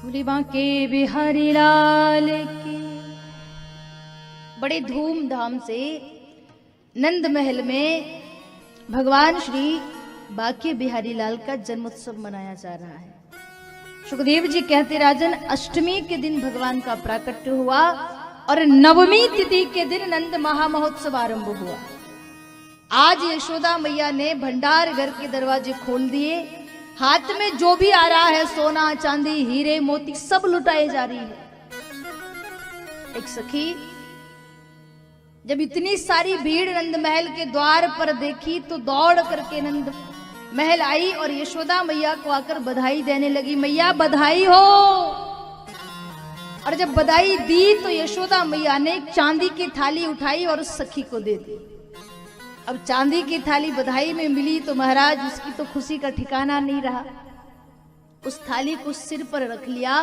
बोले बांके बिहारी लाल की। बड़े धूमधाम से नंद महल में भगवान श्री बांके बिहारी लाल का जन्मोत्सव मनाया जा रहा है। सुखदेव जी कहते राजन, अष्टमी के दिन भगवान का प्राकट्य हुआ और नवमी तिथि के दिन नंद महामहोत्सव आरंभ हुआ। आज यशोदा मैया ने भंडार घर के दरवाजे खोल दिए। हाथ में जो भी आ रहा है, सोना चांदी हीरे मोती सब लुटाए जा रही है। एक सखी जब इतनी सारी भीड़ नंद महल के द्वार पर देखी तो दौड़ करके नंद महल आई और यशोदा मैया को आकर बधाई देने लगी। मैया बधाई हो। और जब बधाई दी तो यशोदा मैया ने एक चांदी की थाली उठाई और उस सखी को दे दी। अब चांदी की थाली बधाई में मिली तो महाराज उसकी तो खुशी का ठिकाना नहीं रहा। उस थाली को सिर पर रख लिया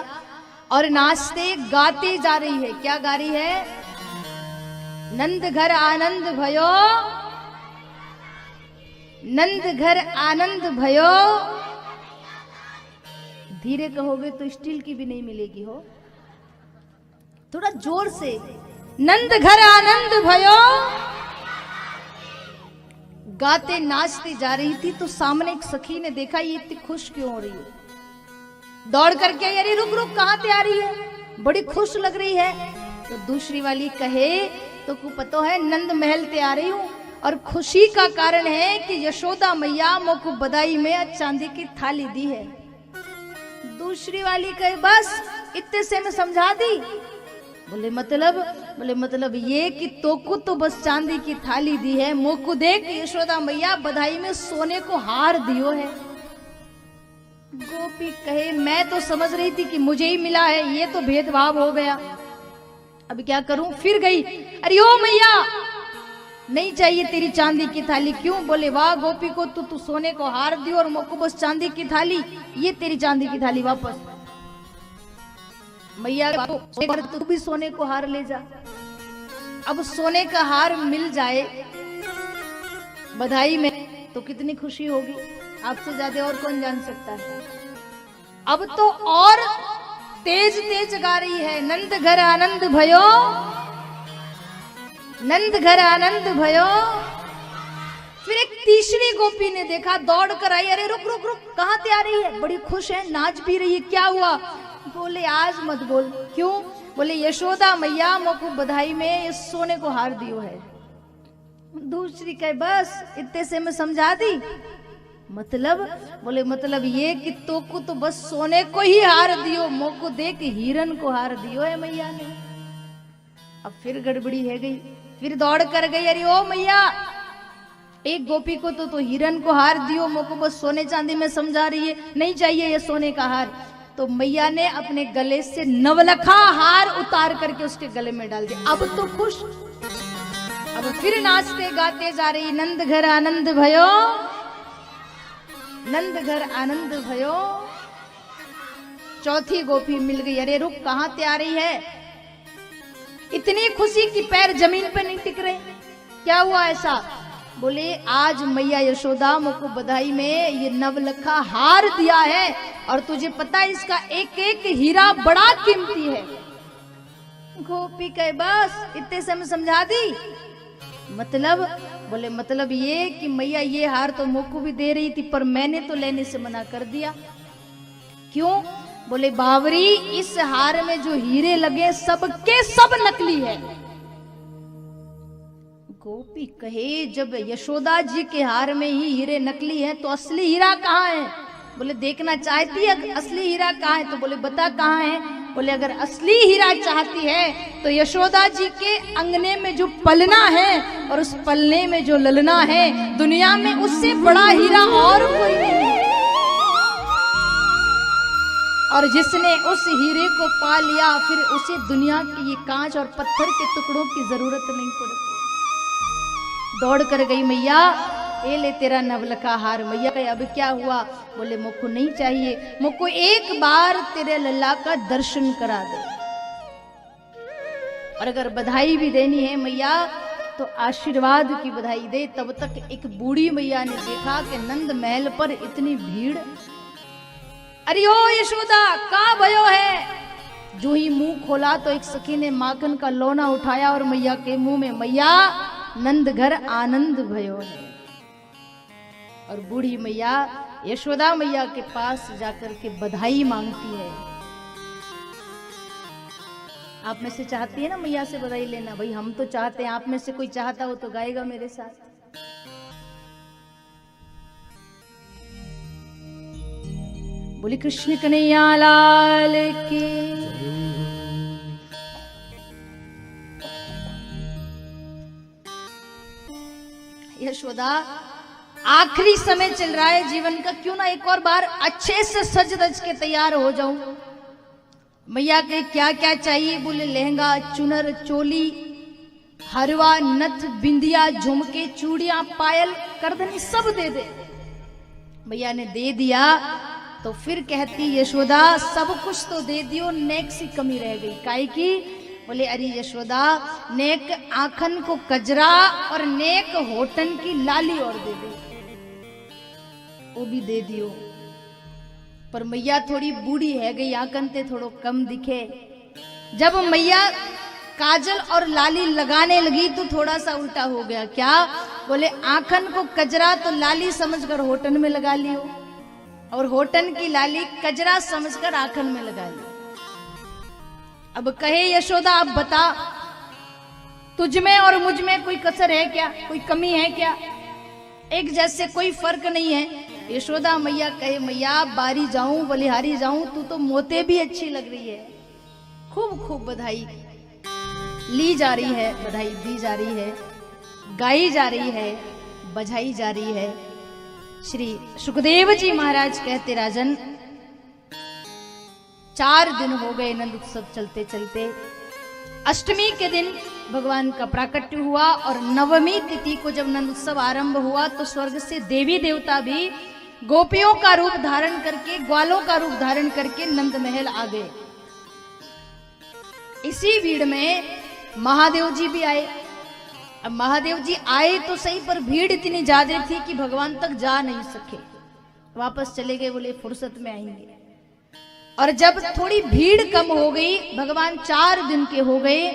और नाचते गाते जा रही है। क्या गा रही है? नंद घर आनंद भयो, नंद घर आनंद भयो। धीरे कहोगे तो स्टील की भी नहीं मिलेगी हो, थोड़ा जोर से। नंद घर आनंद भयो। गाते नाचते जा रही थी तो सामने एक सखी ने देखा ये इतनी खुश क्यों हो रही है। दौड़ करके अरे रुक रुक, कहां से आ रही है, बड़ी खुश लग रही है। तो दूसरी वाली कहे तो को पता है नंद महल ते आ रही हूं और खुशी का कारण है कि यशोदा मैया मोको बधाई में चांदी की थाली दी है। दूसरी वाली कहे बस इतने से मैं समझा दी। बोले मतलब ये कि तोको तो बस चांदी की थाली दी है, मोको देख यशोदा मैया बधाई में सोने को हार दियो है। गोपी कहे मैं तो समझ रही थी कि मुझे ही मिला है, ये तो भेदभाव हो गया, अब क्या करूं। फिर गई, अरे ओ मैया नहीं चाहिए तेरी चांदी की थाली। क्यों? बोले वाह गोपी को तू सोने को हार दियो और मोको बस चांदी की थाली, ये तेरी चांदी की थाली वापस। मैया तू भी सोने को हार ले जा। अब सोने का हार मिल जाए बधाई में तो कितनी खुशी होगी, आपसे ज्यादा और कौन जान सकता है। अब तो और तेज तेज गा रही है, नंद घर आनंद भयो, नंद घर आनंद भयो। फिर एक तीसरी गोपी ने देखा, दौड़ कर आई, अरे रुक रुक रुक, कहां से आ रही है, बड़ी खुश है, नाच भी रही है, क्या हुआ? बोले आज मत बोल। क्यों? बोले यशोदा मैया मोको बधाई में इस सोने को हार दियो है। दूसरी कहे बस इतने से मैं समझा दी। बोले मतलब ये कि तोको तो बस सोने को ही हार दियो, मोको देख हीरन को हार दियो है मैया ने। अब फिर गड़बड़ी है गई, फिर दौड़ कर गई, अरे ओ मैया एक गोपी को तो हीरन को हार दियो, मोको बस सोने चांदी में समझा रही है, नहीं चाहिए ये सोने का हार। तो मैया ने अपने गले से नवलखा हार उतार करके उसके गले में डाल दिया। अब तो खुश, अब फिर नाचते गाते जा रही, नंद घर आनंद भयो, नंद घर आनंद भयो। चौथी गोपी मिल गई, अरे रुक कहां से आ रही है, इतनी खुशी की पैर जमीन पे नहीं टिक रहे, क्या हुआ ऐसा? बोले आज मैया यशोदा मुझको बधाई में ये नवलखा हार दिया है और तुझे पता है इसका एक एक हीरा बड़ा कीमती है। गोपी कहे बस इतने से मैं समझा दी। बोले मतलब ये कि मैया ये हार तो मुझको भी दे रही थी पर मैंने तो लेने से मना कर दिया। क्यों? बोले बावरी इस हार में जो हीरे लगे सबके सब नकली है। गोपी कहे जब यशोदा जी के हार में ही हीरे नकली हैं तो असली हीरा कहाँ है? बोले देखना चाहती है असली हीरा कहाँ है? तो बोले बता कहाँ है? बोले अगर असली हीरा चाहती है तो यशोदा जी के अंगने में जो पलना है और उस पलने में जो ललना है, दुनिया में उससे बड़ा हीरा और कोई नहीं। और जिसने उस हीरे को पा लिया फिर उसे दुनिया के ये कांच और पत्थर के टुकड़ों की जरूरत नहीं पड़ती। दौड़ कर गई मैया, ए ले तेरा नवलखा हार। मैया कहे अब क्या हुआ? बोले मुझको नहीं चाहिए, मुझको एक बार तेरे लल्ला का दर्शन करा दे। और अगर बधाई भी देनी है मैया तो आशीर्वाद की बधाई दे। तब तक एक बूढ़ी मैया ने देखा कि नंद महल पर इतनी भीड़, अरे ओ यशोदा का भयो है, जो ही मुंह खोला तो एक सखी ने माखन का लोना उठाया और मैया के मुंह में, मैया नंद घर आनंद भयो है। और बूढ़ी मैया यशोदा मैया के पास जाकर के बधाई मांगती है। आप में से चाहती है ना मैया से बधाई लेना? भाई हम तो चाहते हैं, आप में से कोई चाहता हो तो गाएगा मेरे साथ। बोली कृष्ण कन्हैया लाल की। यशोदा आखिरी समय चल रहा है जीवन का, क्यों ना एक और बार अच्छे से सज धज के तैयार हो जाऊं। मैया के क्या क्या चाहिए? बोले लहंगा, चुनर, चोली, हरवा, नथ, बिंदिया, झुमके, चूड़ियां, पायल, करधनी सब दे दे। मैया ने दे दिया तो फिर कहती यशोदा सब कुछ तो दे दियो, नेक सी कमी रह गई। काहे की? बोले अरे यशोदा, नेक आंखन को कजरा और नेक होठन की लाली और दे दे, वो भी दे दियो। पर मैया थोड़ी बूढ़ी है गई, आंखन ते थोड़ो कम दिखे। जब मैया काजल और लाली लगाने लगी तो थोड़ा सा उल्टा हो गया। क्या? बोले आंखन को कजरा तो लाली समझकर होठन में लगा लियो, और होठन की लाली कजरा समझकर आंखन में लगा लियो। अब कहे यशोदा, अब बता तुझ में और मुझ में कोई कसर है क्या? कोई कमी है क्या? एक जैसे कोई फर्क नहीं है। यशोदा मैया कहे, मैया बारी जाऊं बलिहारी जाऊं, तू तो मोते भी अच्छी लग रही है। खूब खूब बधाई ली जा रही है, बधाई दी जा रही है, गाई जा रही है, बजाई जा रही है। श्री सुखदेव जी महाराज कहते, राजन 4 दिन हो गए नंद उत्सव चलते चलते। अष्टमी के दिन भगवान का प्राकट्य हुआ और नवमी तिथि को जब नंद उत्सव आरंभ हुआ तो स्वर्ग से देवी देवता भी गोपियों का रूप धारण करके, ग्वालों का रूप धारण करके नंद महल आ गए। इसी भीड़ में महादेव जी भी आए। अब महादेव जी आए तो सही, पर भीड़ इतनी ज्यादा थी कि भगवान तक जा नहीं सके, वापस चले गए। बोले फुर्सत में आएंगे। और जब थोड़ी भीड़ कम हो गई, भगवान 4 दिन के हो गए,